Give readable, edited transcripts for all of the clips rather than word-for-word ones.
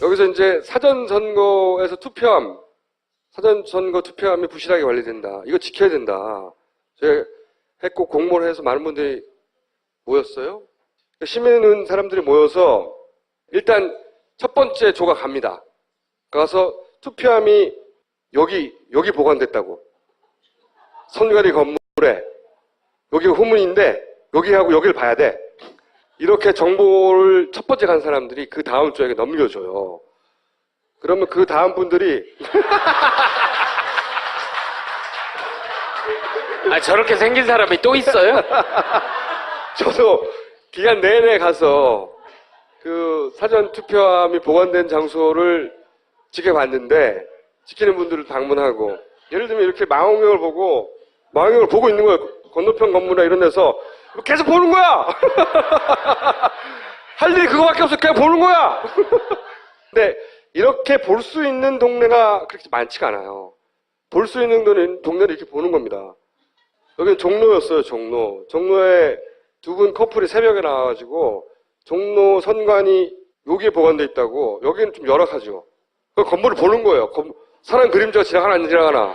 여기서 이제 사전선거에서 사전선거 투표함이 부실하게 관리된다. 이거 지켜야 된다. 제가 했고 공모를 해서 많은 분들이 모였어요. 시민은 사람들이 모여서 일단 첫 번째 조가 갑니다. 가서 투표함이 여기 보관됐다고. 선관위 건물에 여기가 후문인데 여기하고 여기를 봐야 돼. 이렇게 정보를 첫 번째 간 사람들이 그 다음 주에 넘겨줘요. 그러면 그 다음 분들이 아, 저렇게 생긴 사람이 또 있어요? 저도 기간 내내 가서 그 사전 투표함이 보관된 장소를 지켜봤는데 지키는 분들을 방문하고 예를 들면 이렇게 망원경을 보고 있는 거예요. 건너편 건물이나 이런 데서 계속 보는 거야. 할 일이 그거밖에 없어. 그냥 보는 거야. 근데 이렇게 볼 수 있는 동네가 그렇게 많지가 않아요. 볼 수 있는 동네를 이렇게 보는 겁니다. 여기는 종로였어요. 종로에 두 분 커플이 새벽에 나와가지고 종로 선관위 여기에 보관돼 있다고. 여기는 좀 열악하죠. 그 건물을 보는 거예요. 사람 그림자가 지나가나 안 지나가나.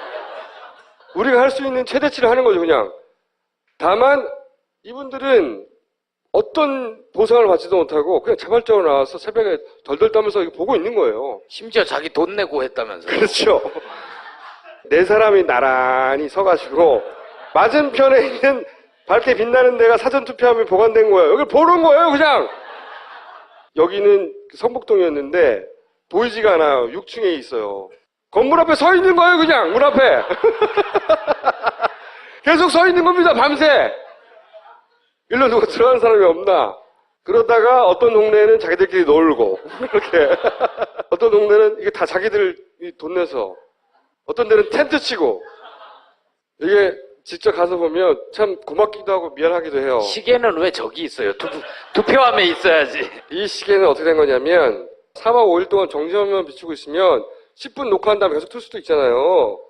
우리가 할 수 있는 최대치를 하는 거죠. 그냥. 다만 이분들은 어떤 보상을 받지도 못하고 그냥 자발적으로 나와서 새벽에 덜덜 떨면서 보고 있는 거예요. 심지어 자기 돈 내고 했다면서요. 그렇죠. 네 사람이 나란히 서가지고 맞은편에 있는 밝게 빛나는 데가 사전투표함이 보관된 거예요. 여기 보는 거예요, 그냥. 여기는 성북동이었는데 보이지가 않아요. 6층에 있어요. 건물 앞에 서 있는 거예요, 그냥. 문 앞에. 계속 서 있는 겁니다, 밤새. 일로 누가 들어가는 사람이 없나. 그러다가 어떤 동네는 자기들끼리 놀고 이렇게 어떤 동네는 이게 다 자기들 돈 내서 어떤 데는 텐트 치고 이게 직접 가서 보면 참 고맙기도 하고 미안하기도 해요. 시계는 왜 저기 있어요? 투표함에 있어야지. 이 시계는 어떻게 된 거냐면 4박 5일 동안 정지화면 비추고 있으면 10분 녹화한 다음에 계속 틀 수도 있잖아요.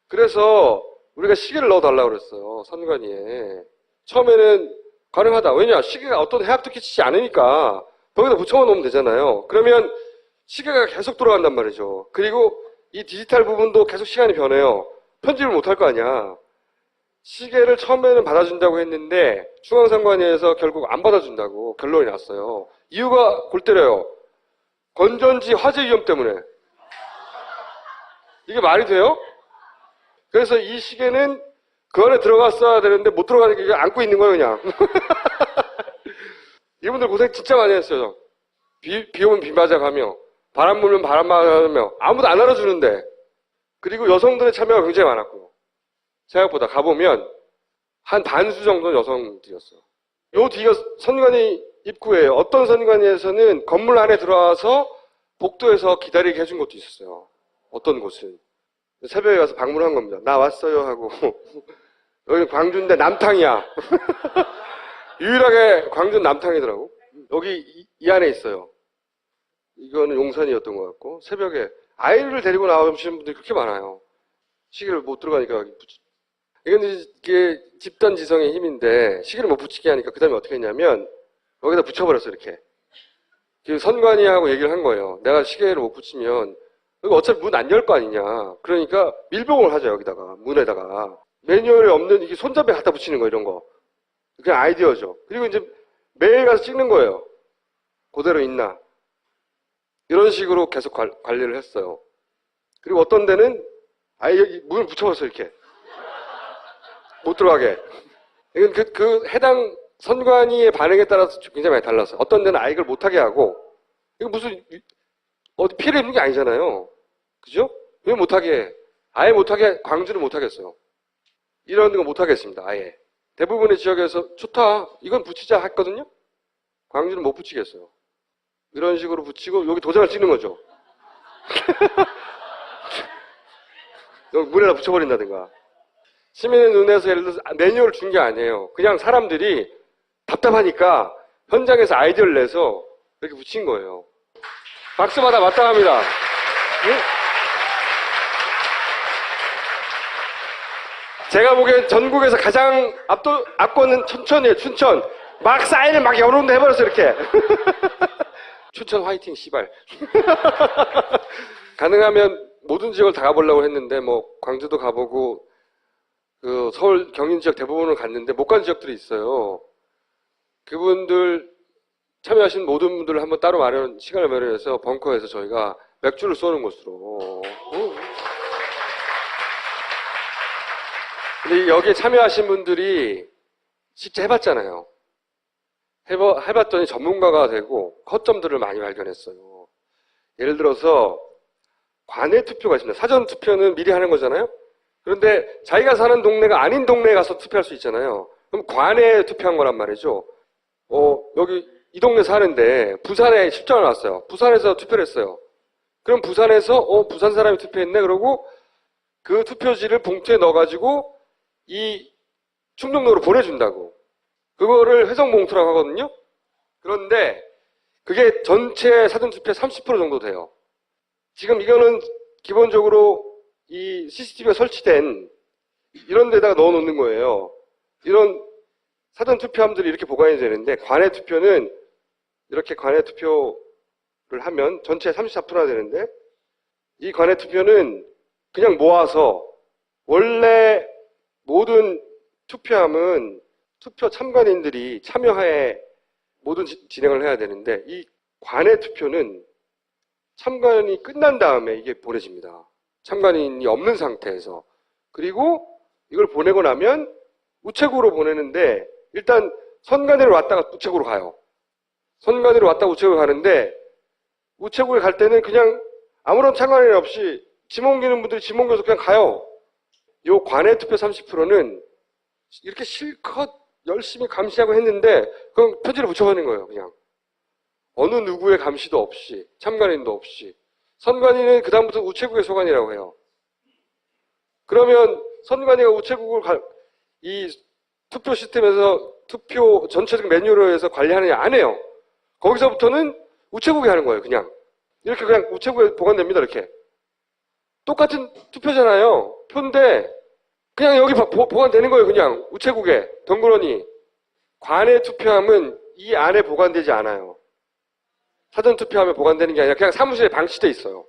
그래서 우리가 시계를 넣어달라고 그랬어요. 선관위에. 처음에는 가능하다. 왜냐? 시계가 어떤 해악도 끼치지 않으니까 거기다 붙여만 놓으면 되잖아요. 그러면 시계가 계속 돌아간단 말이죠. 그리고 이 디지털 부분도 계속 시간이 변해요. 편집을 못 할 거 아니야. 시계를 처음에는 받아준다고 했는데 중앙선관위에서 결국 안 받아준다고 결론이 났어요. 이유가 골 때려요. 건전지 화재 위험 때문에. 이게 말이 돼요? 그래서 이 시계는 그 안에 들어갔어야 되는데 못 들어가니까 이게 안고 있는 거예요, 그냥. 이분들 고생 진짜 많이 했어요. 비 오면 비 맞아가며, 바람 불면 바람 맞아가며, 아무도 안 알아주는데. 그리고 여성들의 참여가 굉장히 많았고요. 생각보다 가보면, 한 반수 정도는 여성들이었어요. 요 뒤가 선관위 입구예요. 어떤 선관위에서는 건물 안에 들어와서 복도에서 기다리게 해준 것도 있었어요. 어떤 곳은. 새벽에 가서 방문한 겁니다. 나 왔어요 하고. 여기 광주인데 남탕이야. 유일하게 광주는 남탕이더라고. 여기 이 안에 있어요. 이거는 용산이었던 것 같고 새벽에 아이를 데리고 나오시는 분들이 그렇게 많아요. 시계를 못 들어가니까 이건 이게 집단 지성의 힘인데 시계를 못 붙이게 하니까 그 다음에 어떻게 했냐면 여기다 붙여버렸어요. 이렇게. 선관위하고 얘기를 한 거예요. 내가 시계를 못 붙이면 여기 어차피 문 안 열 거 아니냐. 그러니까 밀봉을 하자 여기다가 문에다가. 매뉴얼이 없는 이게 손잡이 갖다 붙이는 거 이런 거. 그냥 아이디어죠. 그리고 이제 매일 가서 찍는 거예요. 그대로 있나. 이런 식으로 계속 관리를 했어요. 그리고 어떤 데는 아예 여기 문을 붙여버렸어요. 이렇게. 못 들어가게. 이건 그 해당 선관위의 반응에 따라서 굉장히 많이 달랐어요. 어떤 데는 아예 이걸 못하게 하고 이거 무슨 어디 피해를 입는 게 아니잖아요. 그죠? 왜 못하게 해? 아예 못하게 광주는 못하겠어요. 이런 거 못하겠습니다. 아예. 대부분의 지역에서 좋다. 이건 붙이자 했거든요. 광주는 못 붙이겠어요. 이런 식으로 붙이고 여기 도장을 찍는 거죠. 여기 문에다 붙여버린다든가. 시민의 눈에서 예를 들어서 매뉴얼을 준 게 아니에요. 그냥 사람들이 답답하니까 현장에서 아이디어를 내서 이렇게 붙인 거예요. 박수 받아 마땅합니다. 응? 제가 보기엔 전국에서 가장 압권은 춘천이에요. 춘천. 막 사인을 막 여러 군데 해버렸어요. 이렇게. 춘천 화이팅 씨발. 가능하면 모든 지역을 다 가보려고 했는데 뭐 광주도 가보고 그 서울 경인 지역 대부분을 갔는데 못 간 지역들이 있어요. 그분들 참여하신 모든 분들을 한번 따로 시간을 마련해서 벙커에서 저희가 맥주를 쏘는 것으로. 근데 여기에 참여하신 분들이 실제 해봤잖아요. 해봤더니 전문가가 되고 허점들을 많이 발견했어요. 예를 들어서 관외 투표가 있습니다. 사전 투표는 미리 하는 거잖아요. 그런데 자기가 사는 동네가 아닌 동네에 가서 투표할 수 있잖아요. 그럼 관외 투표한 거란 말이죠. 여기 이 동네 사는데 부산에 출장을 왔어요. 부산에서 투표를 했어요. 그럼 부산에서 부산 사람이 투표했네. 그러고 그 투표지를 봉투에 넣어가지고 이 충청도로 보내준다고. 그거를 회성봉투라고 하거든요. 그런데 그게 전체 사전투표의 30% 정도 돼요. 지금 이거는 기본적으로 이 CCTV가 설치된 이런 데다가 넣어놓는 거예요. 이런 사전투표함들이 이렇게 보관이 되는데 관외 투표는 이렇게 관외 투표를 하면 전체 34%나 되는데 이 관외 투표는 그냥 모아서 원래 모든 투표함은 투표 참관인들이 참여하에 모든 진행을 해야 되는데 이 관외 투표는 참관이 끝난 다음에 이게 보내집니다. 참관인이 없는 상태에서. 그리고 이걸 보내고 나면 우체국으로 보내는데 일단 선관위로 왔다가 우체국으로 가요. 선관위로 왔다가 우체국으로 가는데 우체국에 갈 때는 그냥 아무런 참관인 없이 짐 옮기는 분들이 짐 옮겨서 그냥 가요. 요 관외 투표 30%는 이렇게 실컷 열심히 감시하고 했는데 그럼 표지를 붙여버리는 거예요. 그냥 어느 누구의 감시도 없이 참관인도 없이. 선관위는 그 다음부터 우체국의 소관이라고 해요. 그러면 선관위가 우체국을 이 투표 시스템에서 투표 전체적 매뉴얼로 해서 관리하느냐 안 해요. 거기서부터는 우체국이 하는 거예요. 그냥 이렇게 그냥 우체국에 보관됩니다. 이렇게 똑같은 투표잖아요. 표인데 그냥 여기 보관되는 거예요. 그냥 우체국에 덩그러니. 관외 투표함은 이 안에 보관되지 않아요. 사전 투표함에 보관되는 게 아니라 그냥 사무실에 방치돼 있어요.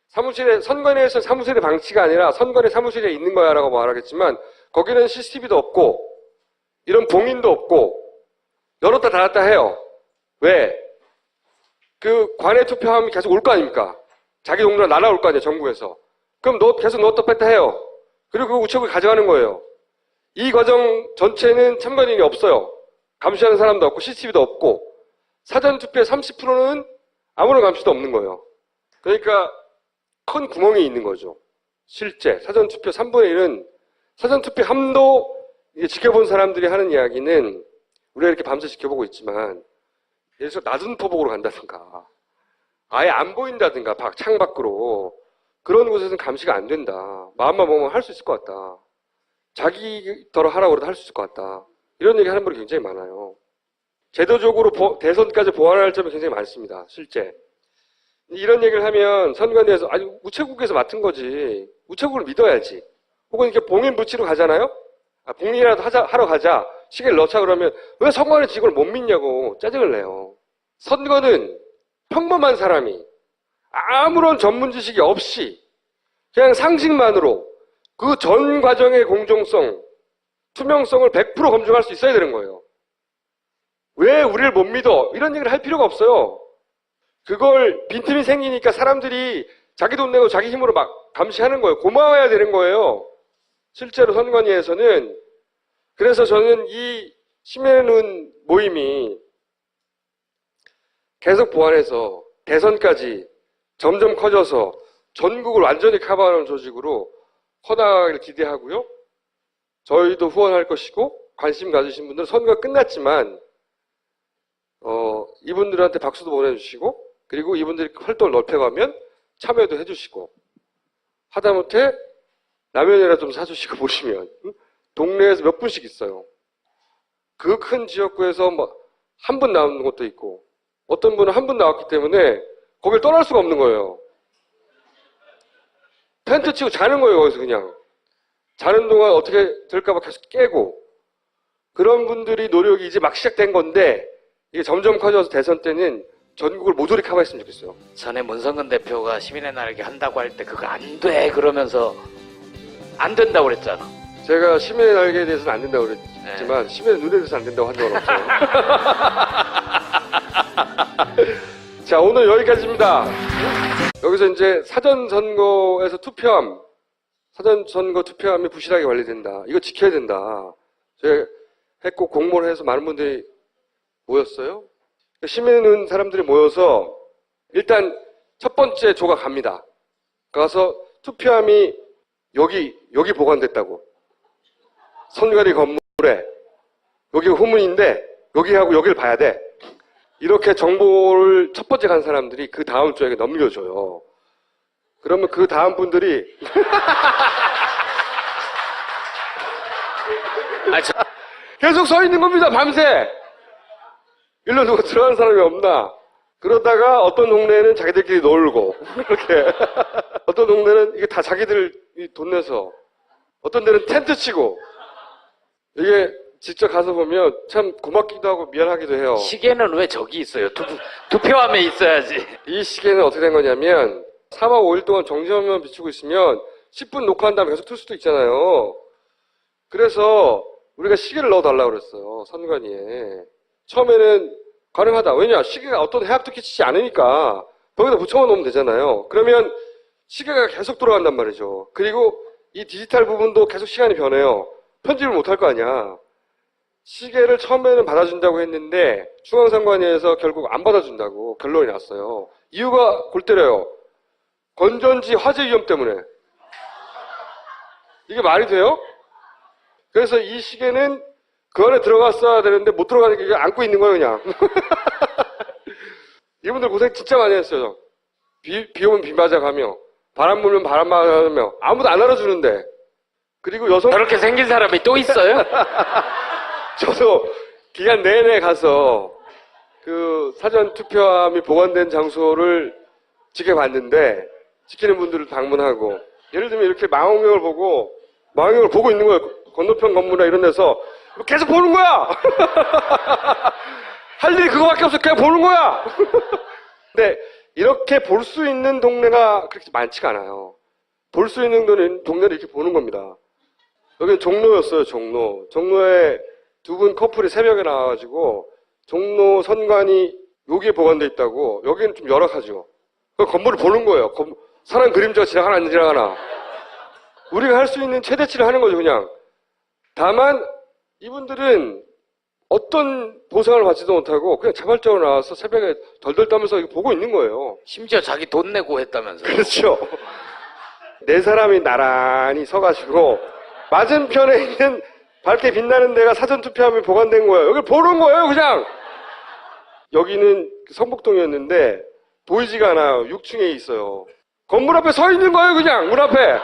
선관위에서 사무실에 방치가 아니라 선관위 사무실에 있는 거야 라고 말하겠지만 거기는 CCTV도 없고 이런 봉인도 없고 열었다 닫았다 해요. 왜? 그 관외 투표함이 계속 올 거 아닙니까? 자기 동네로 날아올 거 아니에요. 전국에서. 그럼 계속 넣었다 뺐다 해요. 그리고 그 우체국에 가져가는 거예요. 이 과정 전체는 참관인이 없어요. 감시하는 사람도 없고 CCTV도 없고 사전투표의 30%는 아무런 감시도 없는 거예요. 그러니까 큰 구멍이 있는 거죠. 실제 사전투표 3분의 1은 사전투표함도 지켜본 사람들이 하는 이야기는 우리가 이렇게 밤새 지켜보고 있지만 예를 들어서 낮은 포복으로 간다든가 아예 안 보인다든가 창 밖으로 그런 곳에서는 감시가 안 된다. 마음만 먹으면 할 수 있을 것 같다. 자기더러 하라고 해도 할 수 있을 것 같다. 이런 얘기 하는 분이 굉장히 많아요. 제도적으로 대선까지 보완할 점이 굉장히 많습니다. 실제. 이런 얘기를 하면 선관위에서 아니 우체국에서 맡은 거지. 우체국을 믿어야지. 혹은 이렇게 봉인 붙이러 가잖아요. 봉인이라도 하러 가자. 시계를 넣자 그러면 왜 선관위 직원을 못 믿냐고 짜증을 내요. 선거는 평범한 사람이 아무런 전문 지식이 없이 그냥 상식만으로 그 전 과정의 공정성, 투명성을 100% 검증할 수 있어야 되는 거예요. 왜 우리를 못 믿어? 이런 얘기를 할 필요가 없어요. 그걸 빈틈이 생기니까 사람들이 자기 돈 내고 자기 힘으로 막 감시하는 거예요. 고마워야 되는 거예요. 실제로 선관위에서는. 그래서 저는 이 심해는 모임이 계속 보완해서 대선까지 점점 커져서 전국을 완전히 커버하는 조직으로 커나가기를 기대하고요. 저희도 후원할 것이고 관심 가지신 분들은 선거가 끝났지만 이분들한테 박수도 보내주시고 그리고 이분들이 활동을 넓혀가면 참여도 해주시고 하다못해 라면이라도 좀 사주시고 보시면 동네에서 몇 분씩 있어요. 그 큰 지역구에서 한 분 나오는 것도 있고 어떤 분은 한 분 나왔기 때문에 거길 떠날 수가 없는 거예요. 텐트 치고 자는 거예요. 거기서 그냥. 자는 동안 어떻게 될까봐 계속 깨고 그런 분들이 노력이 이제 막 시작된 건데 이게 점점 커져서 대선 때는 전국을 모조리 커버했으면 좋겠어요. 전에 문성근 대표가 시민의 날개 한다고 할 때 그거 안 돼 그러면서 안 된다고 그랬잖아. 제가 시민의 날개에 대해서는 안 된다고 그랬지만 시민의 눈에 대해서 안 된다고 한 적은 없어요. 자, 오늘 여기까지입니다. 여기서 이제 사전선거에서 사전선거 투표함이 부실하게 관리된다. 이거 지켜야 된다. 제가 했고 공모를 해서 많은 분들이 모였어요. 시민은 사람들이 모여서 일단 첫 번째 조가 갑니다. 가서 투표함이 여기 보관됐다고. 선관위 건물에 여기가 후문인데 여기하고 여기를 봐야 돼. 이렇게 정보를 첫 번째 간 사람들이 그 다음 조에게 넘겨줘요. 그러면 그 다음 분들이 계속 서 있는 겁니다. 밤새. 일로 누가 들어가는 사람이 없나. 그러다가 어떤 동네는 자기들끼리 놀고 이렇게 어떤 동네는 이게 다 자기들 돈 내서 어떤 데는 텐트 치고 이게 직접 가서 보면 참 고맙기도 하고 미안하기도 해요. 시계는 왜 저기 있어요? 투표함에 있어야지. 이 시계는 어떻게 된 거냐면 4박 5일 동안 정지화면 비추고 있으면 10분 녹화한 다음에 계속 틀 수도 있잖아요. 그래서 우리가 시계를 넣어달라고 그랬어요. 선관위에. 처음에는 가능하다. 왜냐? 시계가 어떤 해악도 끼치지 않으니까 거기다 붙여만 놓으면 되잖아요. 그러면 시계가 계속 돌아간단 말이죠. 그리고 이 디지털 부분도 계속 시간이 변해요. 편집을 못할 거 아니야. 시계를 처음에는 받아준다고 했는데 중앙선관위에서 결국 안 받아준다고 결론이 났어요. 이유가 골 때려요. 건전지 화재 위험 때문에. 이게 말이 돼요? 그래서 이 시계는 그 안에 들어갔어야 되는데 못 들어가니까 이게 안고 있는 거예요, 그냥. 이분들 고생 진짜 많이 했어요. 비 오면 비 맞아가며, 바람 불면 바람 맞아가며, 아무도 안 알아주는데. 그리고 여성. 저렇게 생긴 사람이 또 있어요? 저도 기간 내내 가서 그 사전 투표함이 보관된 장소를 지켜봤는데, 지키는 분들을 방문하고, 예를 들면 이렇게 망원경을 보고 있는 거예요. 건너편 건물이나 이런 데서. 계속 보는 거야! 할 일이 그거밖에 없어. 그냥 보는 거야! 근데 이렇게 볼 수 있는 동네가 그렇게 많지가 않아요. 볼 수 있는 동네를 이렇게 보는 겁니다. 여기는 종로였어요, 종로. 종로에 두 분 커플이 새벽에 나와가지고 종로 선관위 여기에 보관돼 있다고. 여기는 좀 열악하죠. 그 건물을 보는 거예요. 사람 그림자가 지나가나 안 지나가나. 우리가 할 수 있는 최대치를 하는 거죠, 그냥. 다만 이분들은 어떤 보상을 받지도 못하고 그냥 자발적으로 나와서 새벽에 덜덜 떨면서 이거 보고 있는 거예요. 심지어 자기 돈 내고 했다면서요. 그렇죠. 네 사람이 나란히 서가지고 맞은편에 있는 밝게 빛나는 데가 사전투표함이 보관된 거예요. 여기 보는 거예요, 그냥. 여기는 성북동이었는데 보이지가 않아요. 6층에 있어요. 건물 앞에 서 있는 거예요, 그냥 문 앞에.